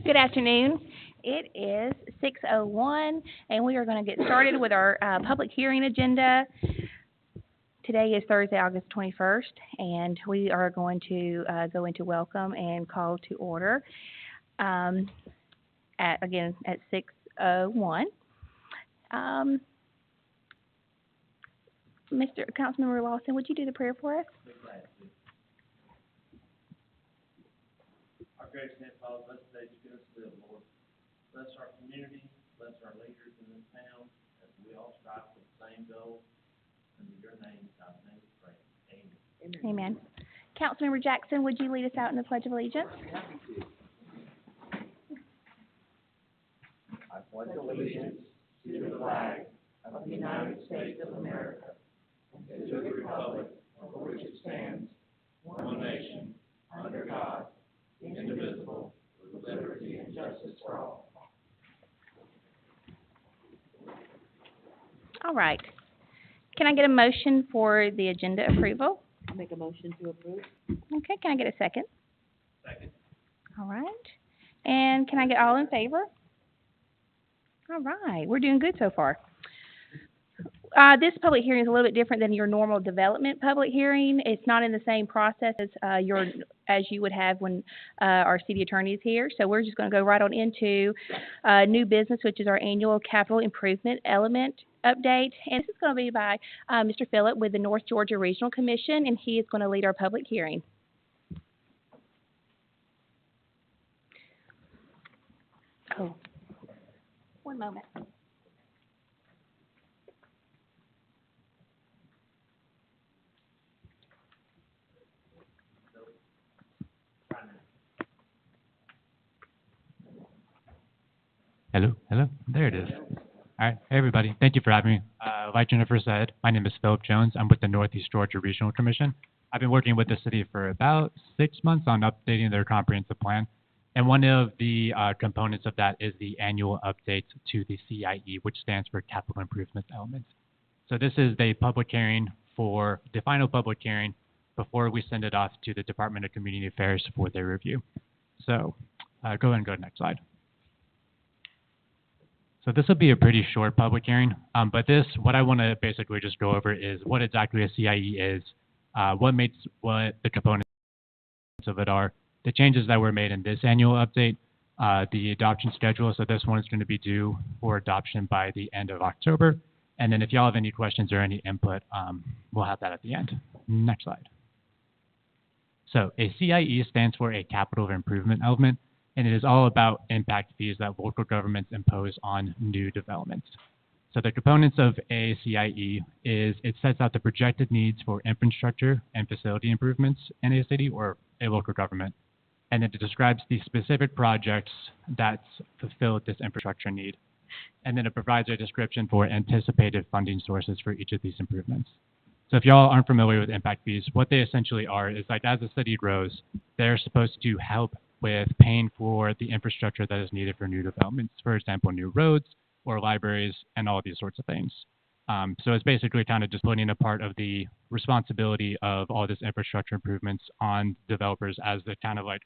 Good afternoon. It is 6:01, and we are going to get started with our public hearing agenda. Today is Thursday, August 21st, and we are going to go into welcome and call to order at 6:01. Mr. Councilmember Lawson, would you do the prayer for us? Our gracious Heavenly Father, bless the day you give us to live, Lord. Bless our community, bless our leaders in this town, as we all strive for the same goal. In your name, God's name we pray. Amen. Amen. Councilmember Jackson, would you lead us out in the Pledge of Allegiance? I pledge allegiance to the flag of the United States of America and to the republic for which it stands, one nation, under God, indivisible, with liberty and justice for all. All right. Can I get a motion for the agenda approval? I'll make a motion to approve. Okay, can I get a second? Second. All right. And can I get all in favor? All right, we're doing good so far. This public hearing is a little bit different than your normal development public hearing. It's not in the same process as you would have when our city attorney is here. So we're just going to go right on into new business, which is our annual capital improvement element update. And this is going to be by Mr. Phillip with the North Georgia Regional Commission, and he is going to lead our public hearing. Oh, one moment. Hello, there it is. All right, hey everybody, thank you for having me. Like Jennifer said, my name is Philip Jones. I'm with the Northeast Georgia Regional Commission. I've been working with the city for about 6 months on updating their comprehensive plan. And one of the components of that is the annual update to the CIE, which stands for Capital Improvement Element. So this is the public hearing for the final public hearing before we send it off to the Department of Community Affairs for their review. So go ahead and go to the next slide. So this will be a pretty short public hearing, but what I want to basically just go over is what exactly a CIE is, what the components of it are, the changes that were made in this annual update, the adoption schedule. So this one is going to be due for adoption by the end of October. And then if y'all have any questions or any input, we'll have that at the end. Next slide. So a CIE stands for a capital improvement element, and it is all about impact fees that local governments impose on new developments. So the components of a CIE is it sets out the projected needs for infrastructure and facility improvements in a city or a local government, and then it describes the specific projects that fulfill this infrastructure need. And then it provides a description for anticipated funding sources for each of these improvements. So if y'all aren't familiar with impact fees, what they essentially are is like as the city grows, they're supposed to help with paying for the infrastructure that is needed for new developments, for example, new roads or libraries and all these sorts of things. So it's basically kind of just putting a part of the responsibility of all this infrastructure improvements on developers as they kind of like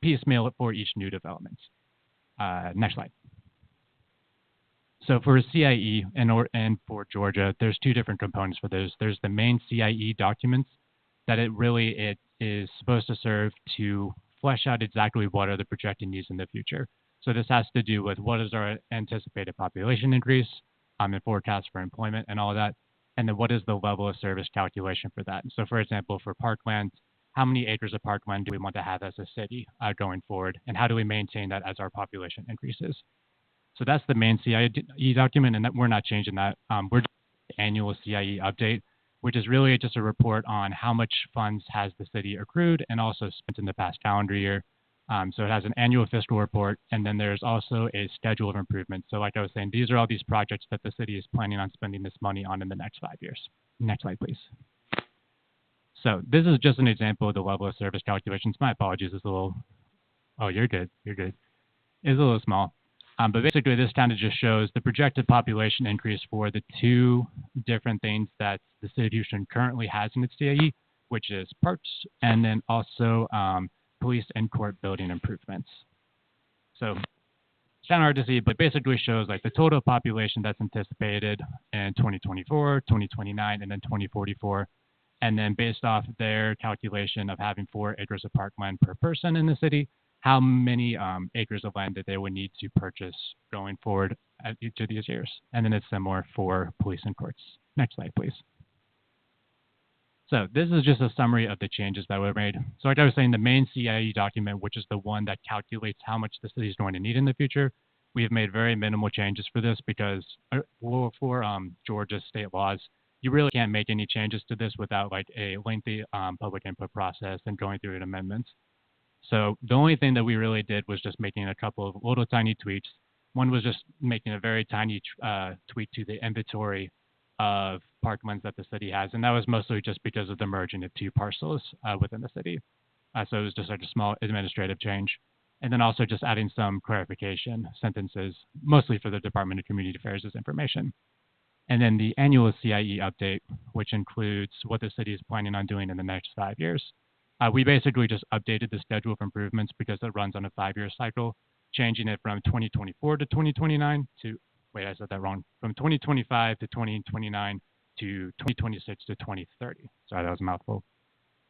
piecemeal it for each new development. Next slide. So for a CIE and for Georgia, there's two different components for those. There's the main CIE documents that it is supposed to serve to flesh out exactly what are the projected needs in the future. So this has to do with what is our anticipated population increase and forecast for employment and all of that, and then what is the level of service calculation for that. So for example, for parkland, how many acres of parkland do we want to have as a city going forward, and how do we maintain that as our population increases? So that's the main CIE document, and we're not changing that. We're doing the annual CIE update, which is really just a report on how much funds has the city accrued and also spent in the past calendar year. So it has an annual fiscal report, and then there's also a schedule of improvements. So like I was saying, these are all these projects that the city is planning on spending this money on in the next 5 years. Next slide, please. So this is just an example of the level of service calculations. My apologies, it's a little, oh, you're good. It's a little small. But basically, this kind of just shows the projected population increase for the two different things that the city of Houston currently has in its CIE, which is parks and then also police and court building improvements. So it's kind of hard to see, but basically shows like the total population that's anticipated in 2024, 2029, and then 2044. And then based off their calculation of having 4 acres of parkland per person in the city, how many acres of land that they would need to purchase going forward at each of these years. And then it's similar for police and courts. Next slide, please. So this is just a summary of the changes that were made. So like I was saying, the main CIE document, which is the one that calculates how much the city is going to need in the future, we have made very minimal changes for this because for Georgia's state laws, you really can't make any changes to this without like a lengthy public input process and going through an amendments. So the only thing that we really did was just making a couple of little tiny tweaks. One was just making a very tiny tweak to the inventory of parklands that the city has, and that was mostly just because of the merging of 2 parcels within the city. So it was just like a small administrative change. And then also just adding some clarification sentences, mostly for the Department of Community Affairs' information. And then the annual CIE update, which includes what the city is planning on doing in the next 5 years. We basically just updated the schedule of improvements because it runs on a 5-year cycle, changing it from 2024 to 2029 to, wait, I said that wrong, from 2025 to 2029 to 2026 to 2030. Sorry, that was a mouthful.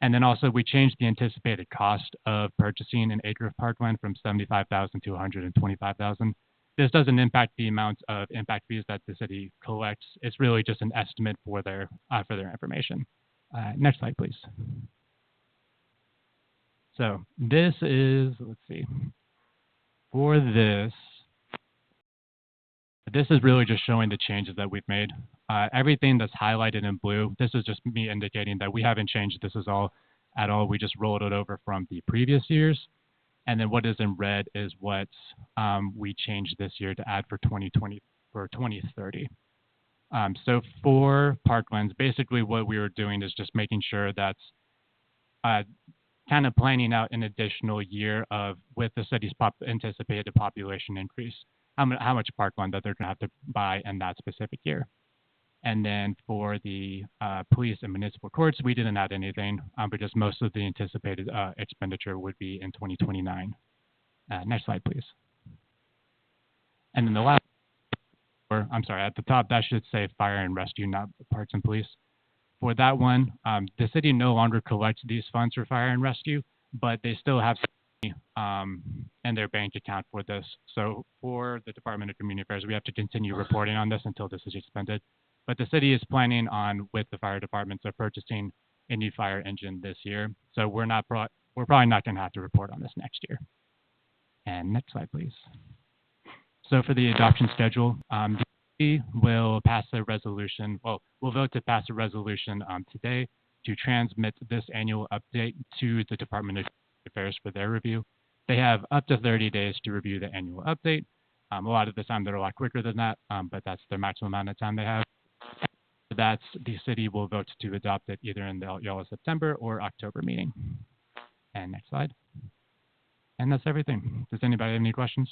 And then also we changed the anticipated cost of purchasing an acre of parkland from $75,000 to $125,000. This doesn't impact the amount of impact fees that the city collects. It's really just an estimate for their information. Next slide, please. So this is, let's see, for this is really just showing the changes that we've made. Everything that's highlighted in blue, this is just me indicating that we haven't changed this at all. We just rolled it over from the previous years. And then what is in red is what we changed this year to add for 2030. So for parklands, basically what we were doing is just making sure that's kind of planning out an additional year of with the city's anticipated population increase, how much parkland that they're going to have to buy in that specific year. And then for the police and municipal courts, we didn't add anything because most of the anticipated expenditure would be in 2029. Next slide, please. And then the last, I'm sorry, at the top, that should say fire and rescue, not parks and police. For that one, the city no longer collects these funds for fire and rescue, but they still have in their bank account for this. So for the Department of Community Affairs, we have to continue reporting on this until this is expended. But the city is planning on, with the fire departments, of purchasing a new fire engine this year. So we're probably not going to have to report on this next year. And next slide, please. So for the adoption schedule, the city will pass a resolution. Well, we'll vote to pass a resolution today to transmit this annual update to the Department of Affairs for their review. They have up to 30 days to review the annual update. A lot of the time they're a lot quicker than that, but that's the maximum amount of time they have. That's the city will vote to adopt it either in the y'all September or October meeting. And next slide. And that's everything. Does anybody have any questions?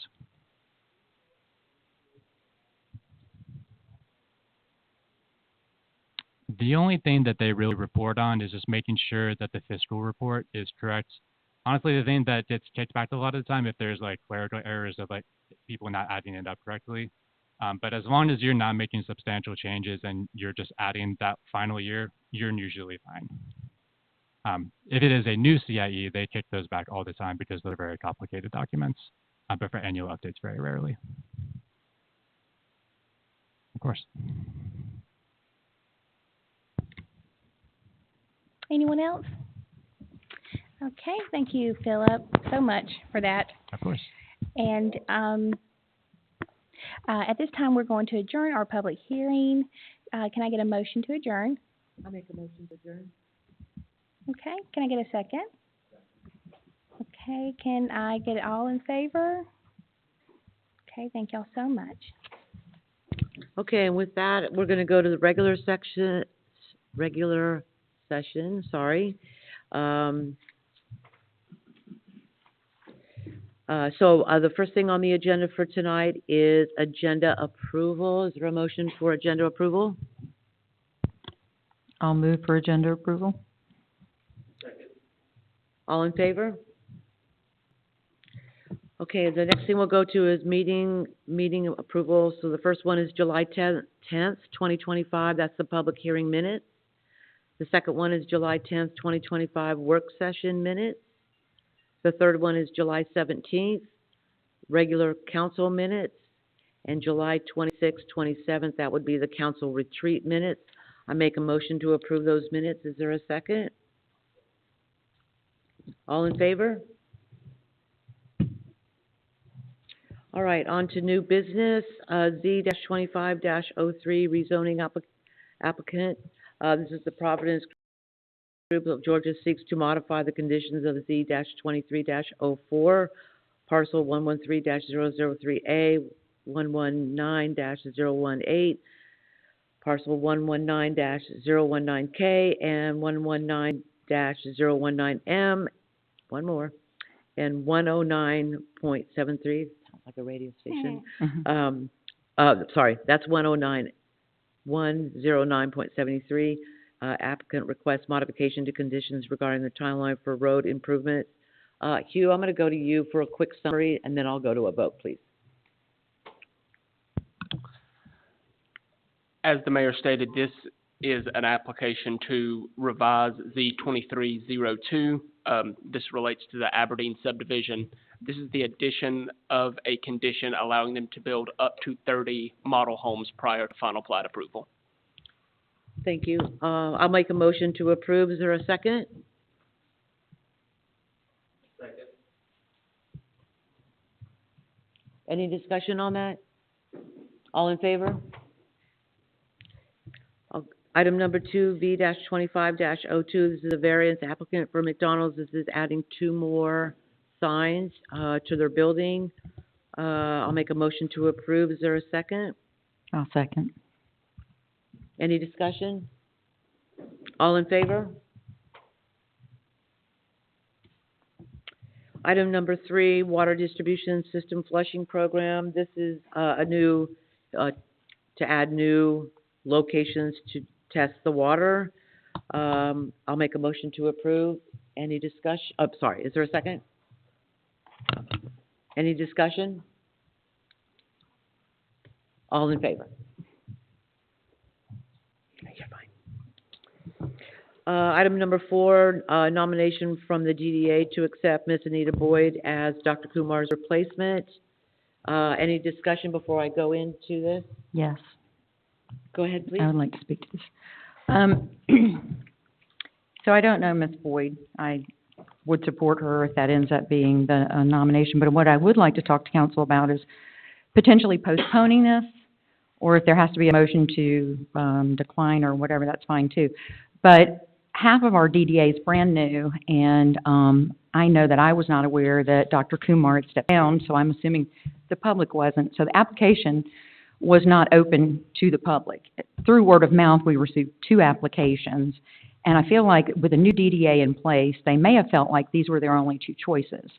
The only thing that they really report on is just making sure that the fiscal report is correct. Honestly, the thing that gets kicked back a lot of the time if there's like clerical errors of like people not adding it up correctly. But as long as you're not making substantial changes and you're just adding that final year, you're usually fine. If it is a new CIE, they kick those back all the time because they're very complicated documents. But for annual updates, very rarely. Of course. Anyone else? Okay, thank you, Philip, so much for that. Of course. And at this time, we're going to adjourn our public hearing. Can I get a motion to adjourn? I make a motion to adjourn. Okay, can I get a second? Okay, can I get it all in favor? Okay, thank y'all so much. Okay, and with that, we're going to go to the regular session, sorry. So the first thing on the agenda for tonight is agenda approval. Is there a motion for agenda approval? I'll move for agenda approval. All in favor? Okay, the next thing we'll go to is meeting approval. So the first one is July 10th, 2025. That's the public hearing minutes. The second one is July 10th, 2025, work session minutes. The third one is July 17th, regular council minutes. And July 26th, 27th, that would be the council retreat minutes. I make a motion to approve those minutes. Is there a second? All in favor? All right, on to new business, Z-25-03, rezoning applicant. This is the Providence Group of Georgia seeks to modify the conditions of Z-23-04, parcel 113-003A, 119-018, parcel 119-019K, and 119-019M, one more, and 109.73, sounds like a radio station. Sorry, that's 109.73. Applicant requests modification to conditions regarding the timeline for road improvement. Hugh, I'm going to go to you for a quick summary, and then I'll go to a vote, please. As the mayor stated, this is an application to revise Z-2302. This relates to the Aberdeen subdivision. This is the addition of a condition allowing them to build up to 30 model homes prior to final plat approval. Thank you. I'll make a motion to approve. Is there a second? Second. Any discussion on that? All in favor? Item number 2, V-25-02, this is a variance applicant for McDonald's. This is adding 2 more signs to their building. I'll make a motion to approve. Is there a second? I'll second. Any discussion? All in favor? Item number 3, water distribution system flushing program. This is a new, to add new locations to test the water. I'll make a motion to approve. Any discussion? Oh, sorry, is there a second? Any discussion? All in favor? You're fine. Item number 4, nomination from the DDA to accept Ms. Anita Boyd as Dr. Kumar's replacement. Any discussion before I go into this? Yes, Go ahead, please. I would like to speak to this. So I don't know Ms. Boyd. I would support her if that ends up being the nomination. But what I would like to talk to council about is potentially postponing this, or if there has to be a motion to decline or whatever, that's fine too. But half of our DDA is brand new, and I know that I was not aware that Dr. Kumar had stepped down, so I'm assuming the public wasn't. So the application was not open to the public. Through word of mouth, we received 2 applications, and I feel like with a new DDA in place, they may have felt like these were their only 2 choices.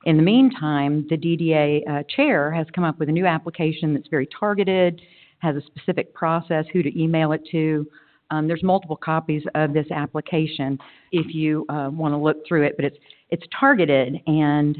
In the meantime, the DDA chair has come up with a new application that's very targeted, has a specific process, who to email it to. There's multiple copies of this application if you want to look through it, but it's targeted, and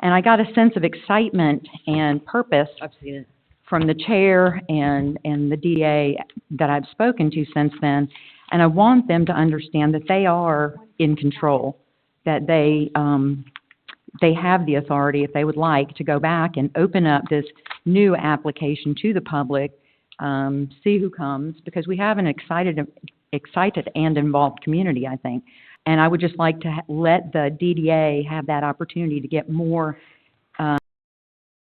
I got a sense of excitement and purpose I've seen it. from the chair and the DA that I've spoken to since then, and I want them to understand that they are in control, that they have the authority, if they would like, to go back and open up this new application to the public, see who comes, because we have an excited and involved community, I think. And I would just like to let the DDA have that opportunity to get more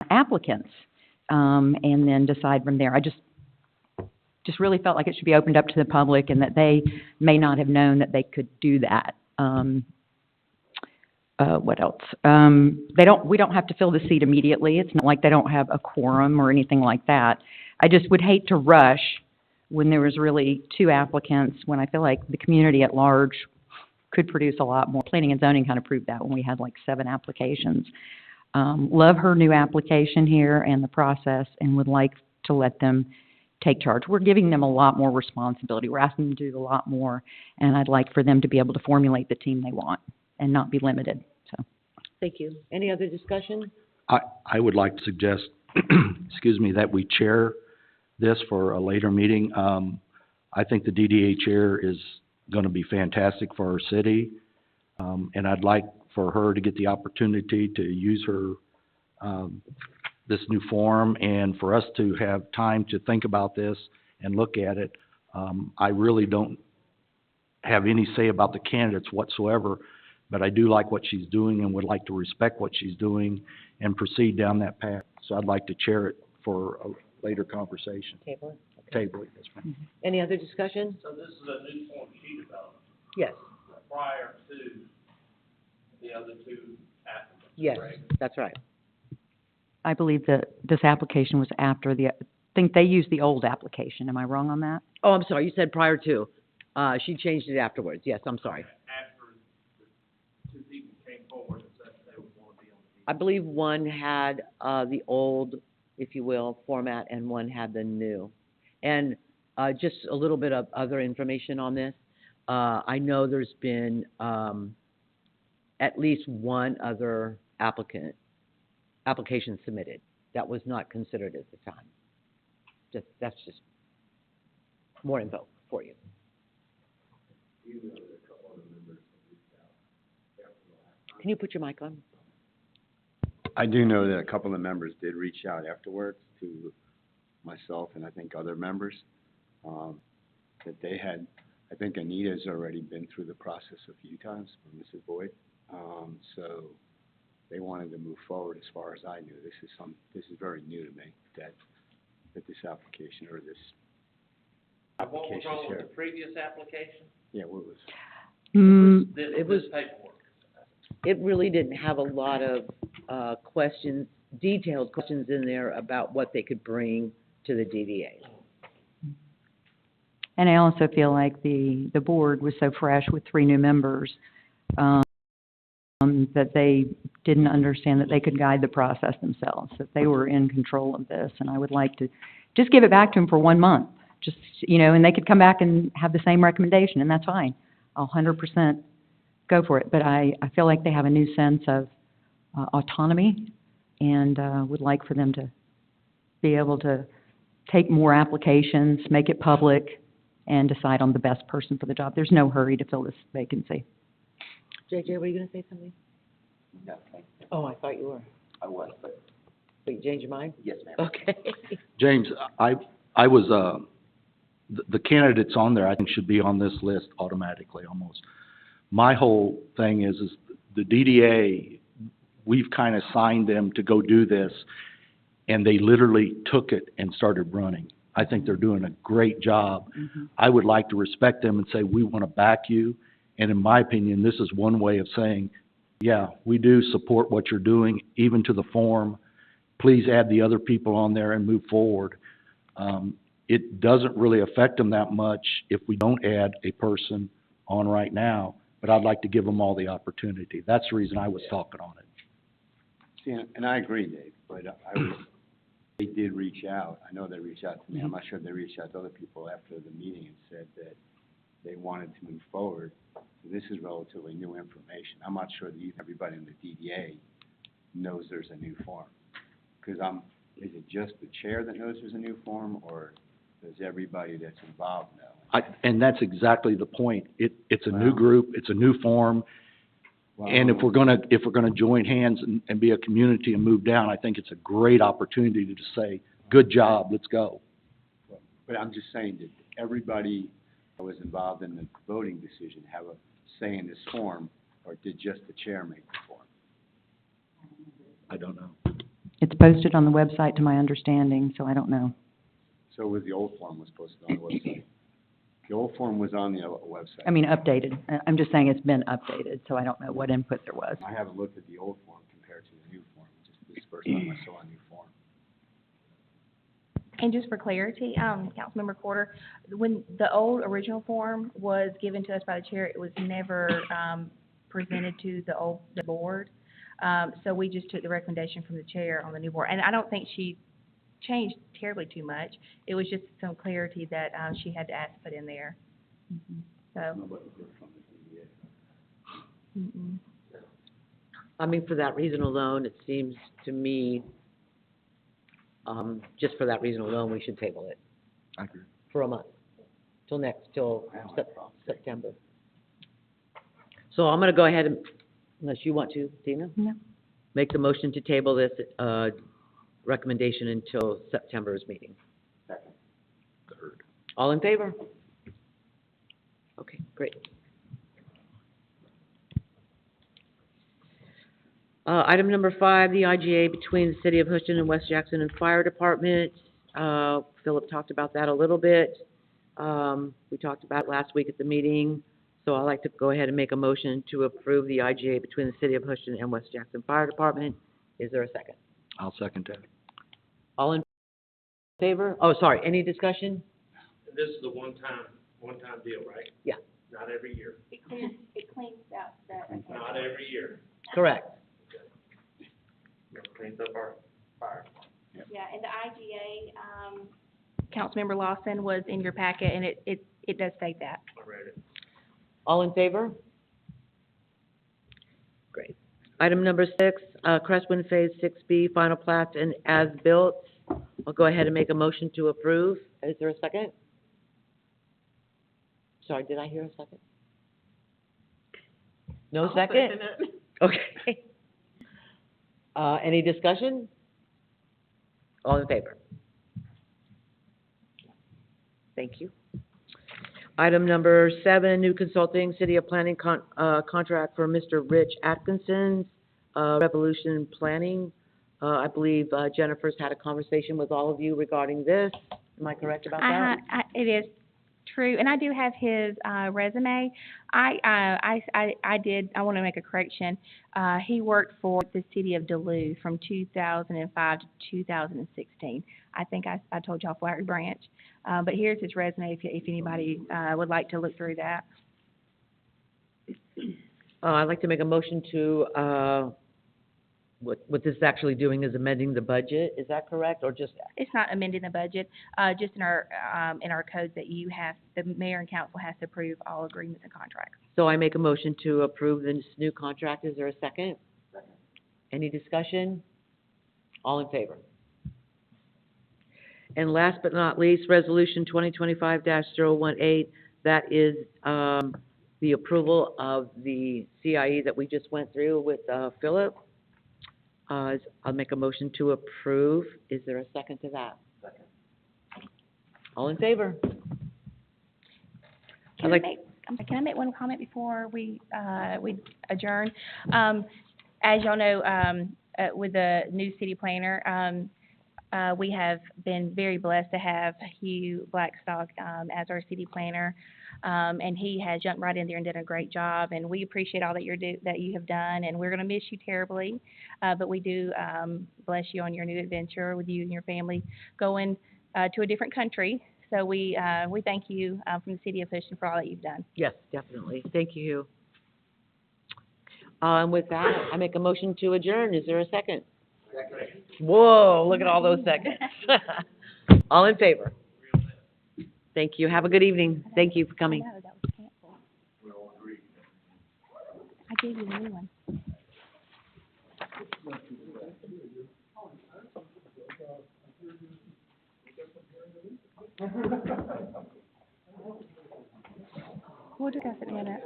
applicants, and then decide from there. I just really felt like it should be opened up to the public, and that they may not have known that they could do that. What else? We don't have to fill the seat immediately. It's not like they don't have a quorum or anything like that. I just would hate to rush when there was really 2 applicants, when I feel like the community at large could produce a lot more. Planning and zoning kind of proved that when we had like 7 applications. Love her new application here and the process, and would like to let them take charge. We're giving them a lot more responsibility. We're asking them to do a lot more, and I'd like for them to be able to formulate the team they want and not be limited, so. Thank you. Any other discussion? I would like to suggest, excuse me, that we chair this for a later meeting. I think the DDA chair is gonna be fantastic for our city. And I'd like for her to get the opportunity to use her, this new form, and for us to have time to think about this and look at it. I really don't have any say about the candidates whatsoever, but I do like what she's doing and would like to respect what she's doing and proceed down that path. So I'd like to chair it for a later conversation. Table it? Okay. Table it, yes, ma'am. Any other discussion? So this is a new form she developed Yes, prior to the other two applicants, yes, correct? that's right. I believe that this application was after I think they used the old application. Am I wrong on that? Oh, I'm sorry, you said prior to. She changed it afterwards. Yes, I'm sorry. After the two people came forward and said they would want to be on the. I believe one had, the old, if you will, format, and one had the new. And, just a little bit of other information on this. I know there's been, at least one other application submitted that was not considered at the time. That's just more info for you. Can you put your mic on? I do know that a couple of members did reach out afterwards to myself and I think other members, that they had, I think Anita's already been through the process a few times, or Mrs. Boyd. So they wanted to move forward as far as I knew. This is very new to me, that this application, or this What was application wrong with here. the previous application? Yeah, what was, It was- This paperwork. It really didn't have a lot of, questions, detailed questions in there about what they could bring to the DDA. And I also feel like the board was so fresh with 3 new members, that they didn't understand that they could guide the process themselves, that they were in control of this. And I would like to just give it back to them for 1 month, just, and they could come back and have the same recommendation, and that's fine. I'll 100% go for it. But I feel like they have a new sense of autonomy, and would like for them to be able to take more applications, make it public, and decide on the best person for the job. There's no hurry to fill this vacancy. JJ, were you gonna say something? No, Oh, I thought you were. I was, but But you changed your mind? yes, ma'am. Okay. James, I was, the candidates on there, I think, should be on this list automatically, almost. My whole thing is the DDA, we've kind of signed them to go do this, and they literally took it and started running. I think they're doing a great job. I would like to respect them and say, we want to back you. And in my opinion, this is one way of saying, yeah, we do support what you're doing, even to the form. Please add the other people on there and move forward. It doesn't really affect them that much if we don't add a person on right now, but I'd like to give them all the opportunity. That's the reason I was talking on it. see, and I agree, Dave, but they did reach out. I know they reached out to me. I'm not sure if they reached out to other people after the meeting and said that they wanted to move forward. So this is relatively new information. I'm not sure that everybody in the DDA knows there's a new form. Because is it just the chair that knows there's a new form, or does everybody that's involved know? And that's exactly the point. It's a new Wow. group, it's a new form, and if Well, we're gonna join hands and be a community and move down, I think it's a great opportunity to just say, good job, let's go. But I'm just saying, did everybody that was involved in the voting decision have a say in this form, or did just the chair make the form? I don't know. It's posted on the website, to my understanding, so I don't know. So was the old form was posted on the website? The old form was on the website. I mean, updated. I'm just saying it's been updated, so I don't know what input there was. I haven't looked at the old form compared to the new form, just this is the first time I saw a new form. And just for clarity, Councilmember Porter, when the old original form was given to us by the chair, it was never, presented to the board. So we just took the recommendation from the chair on the new board. And I don't think she changed terribly too much. It was just some clarity that, she had to ask to put in there. So. Mm-mm. I mean, for that reason alone, it seems to me, just for that reason alone, we should table it I agree. for a month, till September. So I'm gonna go ahead and, unless you want to, Tina? No. Make the motion to table this, recommendation until September's meeting. Third. All in favor? Okay, great. Item number 5, the IGA between the City of Houston and West Jackson and Fire Department. Philip talked about that a little bit. We talked about it last week at the meeting, so I'd like to go ahead and make a motion to approve the IGA between the City of Houston and West Jackson Fire Department. Is there a second? I'll second that. All in favor? Oh, sorry, any discussion? And this is a one-time deal, right? Yeah. Not every year. It cleans out the. Not every year. Correct. Cleans up our fire. Yeah, and the IGA, Councilmember Lawson was in your packet, and it does state that. I read it. All in favor? Great. Item number 6, Crestwind Phase 6B, final plat and as-built. I'll go ahead and make a motion to approve. Is there a second? Sorry, did I hear a second? No second? Okay. Any discussion? All in favor? Thank you. Item number 7, new consulting, City of Planning contract for Mr. Rich Atkinson, Revolution Planning. I believe Jennifer's had a conversation with all of you regarding this. Am I correct about that? It is true, and I do have his resume. I want to make a correction. He worked for the city of Duluth from 2005 to 2016. I think I told y'all Flowery Branch. But here's his resume if anybody would like to look through that. I'd like to make a motion to, what this is actually doing is amending the budget. Is that correct, or just? It's not amending the budget, just in our codes that the mayor and council has to approve all agreements and contracts. So I make a motion to approve this new contract. Is there a second? Second. Any discussion? All in favor? And last but not least, Resolution 2025-018, that is the approval of the CIE that we just went through with Philip. I'll make a motion to approve. Is there a second to that? Second. All in favor? Can I make one comment before we adjourn? As y'all know, with the new city planner, we have been very blessed to have Hugh Blackstock as our city planner, and he has jumped right in there and done a great job. And we appreciate all that you have done, and we're going to miss you terribly. But we do bless you on your new adventure with you and your family going to a different country. So we thank you from the city of Houston for all that you've done. Yes, definitely. Thank you, Hugh. And with that, I make a motion to adjourn. Is there a second? Second. Whoa, look at all those seconds. All in favor? Thank you. Have a good evening. Thank you for coming. I know, that was canceled. I gave you the new one. We'll discuss it in a minute.